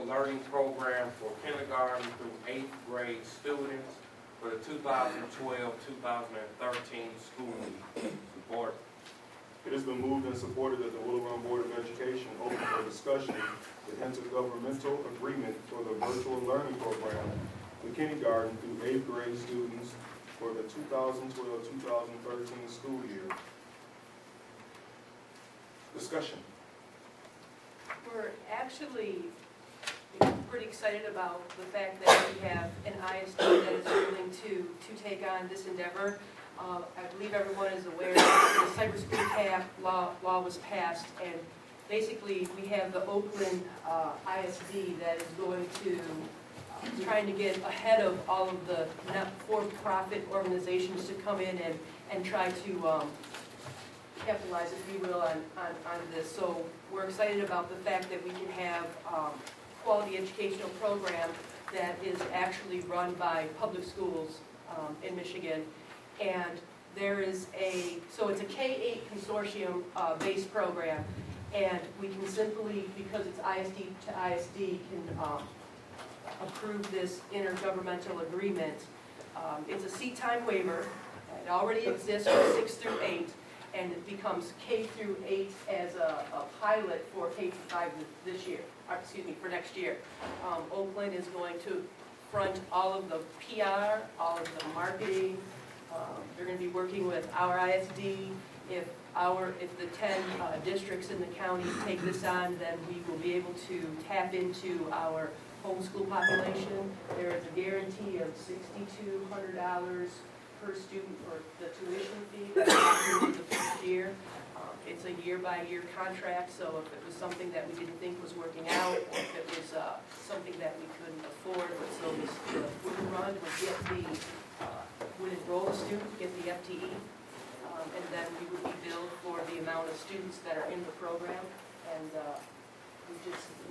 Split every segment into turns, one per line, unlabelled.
learning program for kindergarten through 8th grade students for the 2012-2013 school year. Support.
It has been moved and supported that the Willow Run Board of Education open for discussion the intergovernmental agreement for the virtual learning program for kindergarten through 8th grade students for the 2012-2013 school year. Discussion.
We're actually pretty excited about the fact that we have an ISD that is willing to take on this endeavor. I believe everyone is aware that the cybersecurity cap law was passed, and basically we have the Oakland ISD that is going to trying to get ahead of all of the not-for-profit organizations to come in and try to capitalize, if you will, on this. So we're excited about the fact that we can have quality educational program that is actually run by public schools in Michigan. And there is so it's a K-8 consortium based program, and we can simply, because it's ISD to ISD, can approve this intergovernmental agreement. It's a seat time waiver. It already exists for 6 through 8, and it becomes K through 8 as a pilot for K through 5 this year, for next year. Oakland is going to front all of the PR, all of the marketing. They're going to be working with our ISD. If the 10 districts in the county take this on, then we will be able to tap into our homeschool population. There is a guarantee of $6,200 per student for the tuition fee for the first year. It's a year-by-year contract, so if it was something that we didn't think was working out, or if it was something that we couldn't afford, so the food run would enroll a student, get the FTE, and then we would be billed for the amount of students that are in the program. And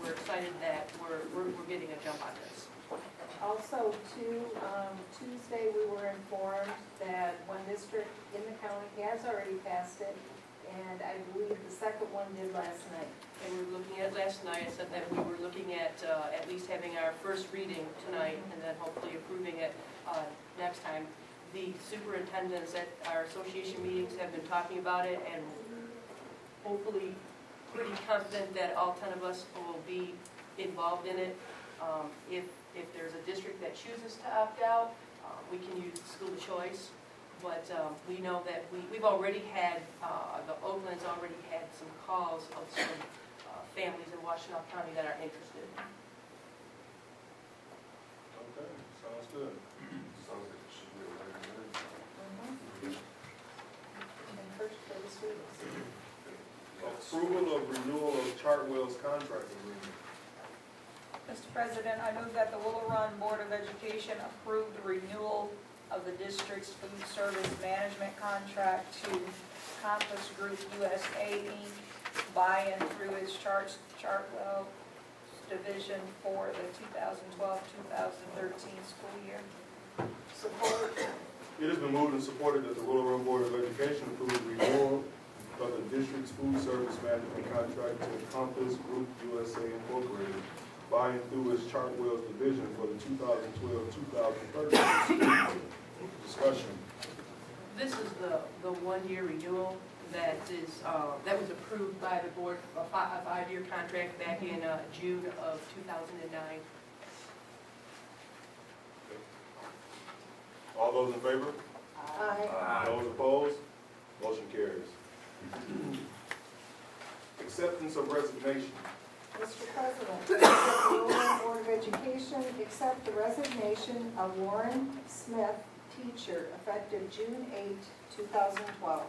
we're excited that we're getting a jump on this.
Also, Tuesday we were informed that one district in the county has already passed it, and I believe the second one did last night.
And we were looking at last night. I said that we were looking at least having our first reading tonight, and then hopefully approving it next time. The superintendents at our association meetings have been talking about it, and hopefully pretty confident that all 10 of us will be involved in it. If there's a district that chooses to opt out, we can use school of choice. But we know that we've already had, the Oakland's already had some calls of some families in Washtenaw County that are interested.
Okay, sounds good.
Sounds like it should be a win-win.
And first for the students.
Approval of renewal of Chartwell's contract agreement.
Mr. President, I move that the Willow Run Board of Education approve the renewal of the district's food service management contract to Compass Group USA, Inc. by and through its Chartwell division for the 2012-2013 school year.
Support.
It has been moved and supported that the Willow Run Board of Education approve the renewal of the district's food service management contract to Compass Group USA Incorporated by and through its Chartwell's division for the 2012-2013 discussion.
This is the one-year renewal that was approved by the board, a 5-year contract back in June of 2009.
All those in favor?
Aye.
Those opposed? Motion carries. Acceptance of resignation.
Mr. President, the Willow Run Board of Education accept the resignation of Warren Smith, teacher, effective June 8, 2012.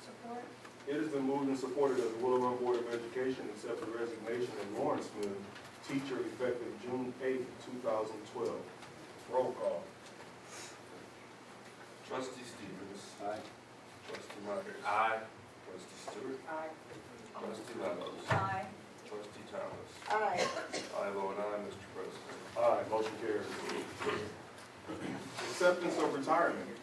Support.
It has been moved and supported that the Willow Run Board of Education accept the resignation of Lauren Smith, teacher, effective June 8, 2012. Roll call.
Trustee Stevens.
Aye.
Trustee Myers.
Aye.
Trustee Stewart.
Aye.
Trustee Levels.
Aye.
Trustee Thomas.
Aye.
I vote aye, Mr. President.
Aye, motion carries. Acceptance of retirement.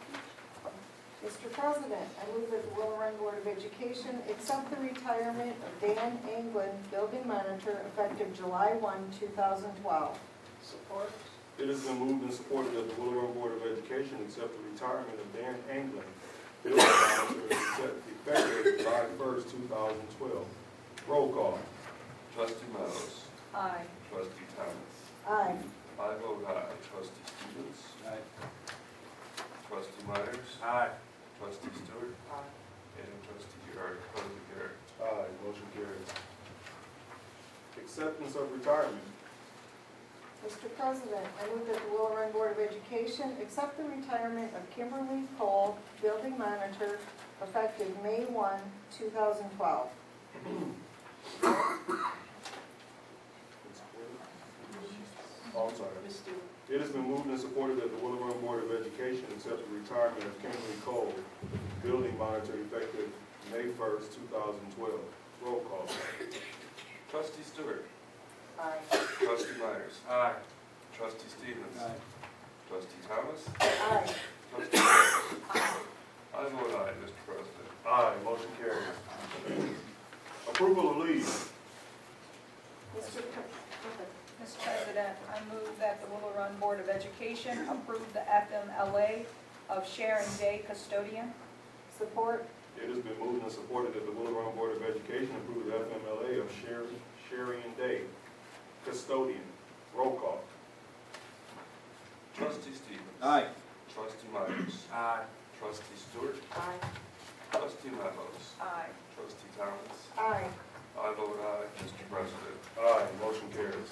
Mr. President, I move that the Will Run Board of Education accept the retirement of Dan Anglin, building monitor, effective July 1, 2012.
Support.
It has been moved and supported that the Will Run Board of Education accept the retirement of Dan Anglin, building monitor, effective July 1st, 2012. Roll call.
Trustee Meadows.
Aye.
Trustee Thomas.
Aye.
I vote aye. Trustee Stevens.
Aye.
Trustee Myers.
Aye.
Trustee Stewart.
Aye.
And Trustee Garrett.
Aye, motion carries. Acceptance of retirement.
Mr. President, I move that the Will Run Board of Education accept the retirement of Kimberly Cole, building monitor, effective May 1, 2012.
Oh, I'm sorry.
Ms. Stewart.
It has been moved and supported that the Will Run Board of Education accept the retirement of Kimberly Cole, building monitor, effective May 1st, 2012. Roll call.
Trustee Stewart.
Aye.
Trustee Myers.
Aye.
Trustee Stevens. Trustee Thomas.
Aye.
Trustee Garrett. I vote aye, Mr. President.
Aye, motion carries. Approval of leave.
Mr. President, I move that the Willow Run Board of Education approve the FMLA of Sharon Day custodian.
Support.
It has been moved and supported that the Will Run Board of Education approve the FMLA of Sharian Day, custodian. Roll call.
Trustee Stevens.
Aye.
Trustee Myers.
Aye.
Trustee Stewart.
Aye.
Trustee Meadows.
Aye.
Trustee Thomas.
Aye.
I vote aye, Mr. President.
Aye, motion carries.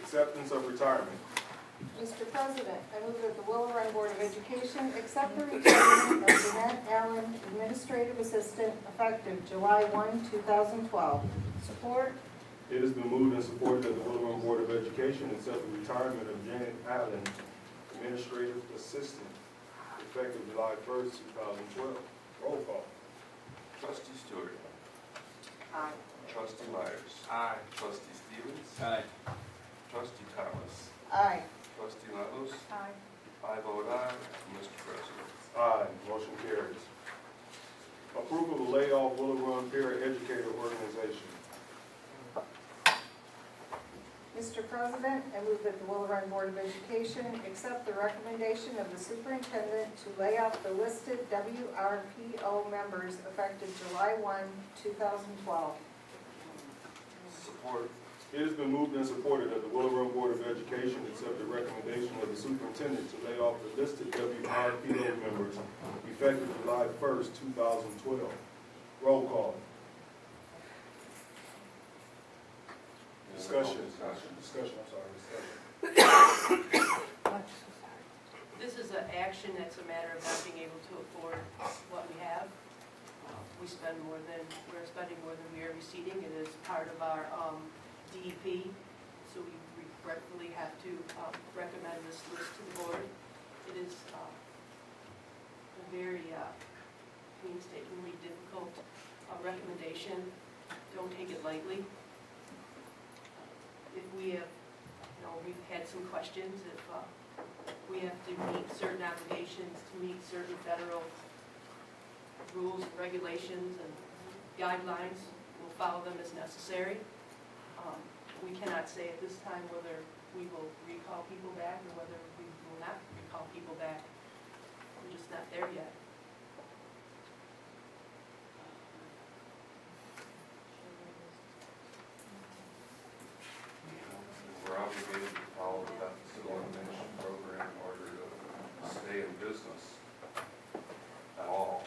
Acceptance of retirement.
Mr. President, I move that the Willow Run Board of Education accept the retirement of Jeanette Allen, Administrative Assistant, effective July 1, 2012.
Support.
It has been moved and supported that the Will Run Board of Education accept the retirement of Janet Allen, Administrative Assistant, effective July 1st, 2012. Roll call.
Trustee Stewart.
Aye.
Trustee Myers.
Aye.
Trustee Stevens.
Aye.
Trustee Thomas.
Aye.
Trustee Meadows.
Aye.
I vote aye, Mr. President.
Aye, motion carries. Approval to lay off Willow Run Paraeducator Organization.
Mr. President, I move that the Willow Run Board of Education accept the recommendation of the superintendent to lay off the listed WRPO members effective July 1, 2012.
Support.
It has been moved and supported that the Willow Run Board of Education accept the recommendation of the superintendent to lay off the listed WRPO members effective July 1st, 2012. Roll call. Discussion, I'm sorry, discussion.
This is an action that's a matter of not being able to afford what we have. We're spending more than we are receiving. It is part of our DEP, so we regretfully have to recommend this list to the board. It is a very painstakingly difficult recommendation. Don't take it lightly. If we have, we've had some questions, if we have to meet certain obligations, to meet certain federal rules and regulations and guidelines, we'll follow them as necessary. We cannot say at this time whether we will recall people back or whether we will not recall people back. We're just not there yet.
We're obligated to follow the deficit elimination program in order to stay in business at all.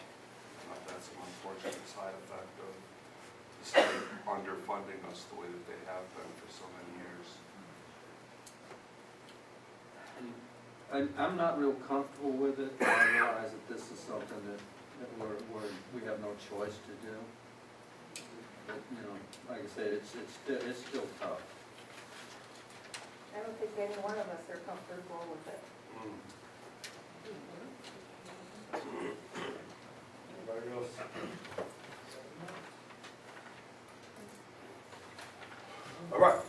That's an unfortunate side effect of the state underfunding us the way that they have been for so many years.
I'm not real comfortable with it. I realize that this is something that we have no choice to do. But, like I said, it's still tough.
I don't think any one of us are comfortable with it.
Anybody else? All right.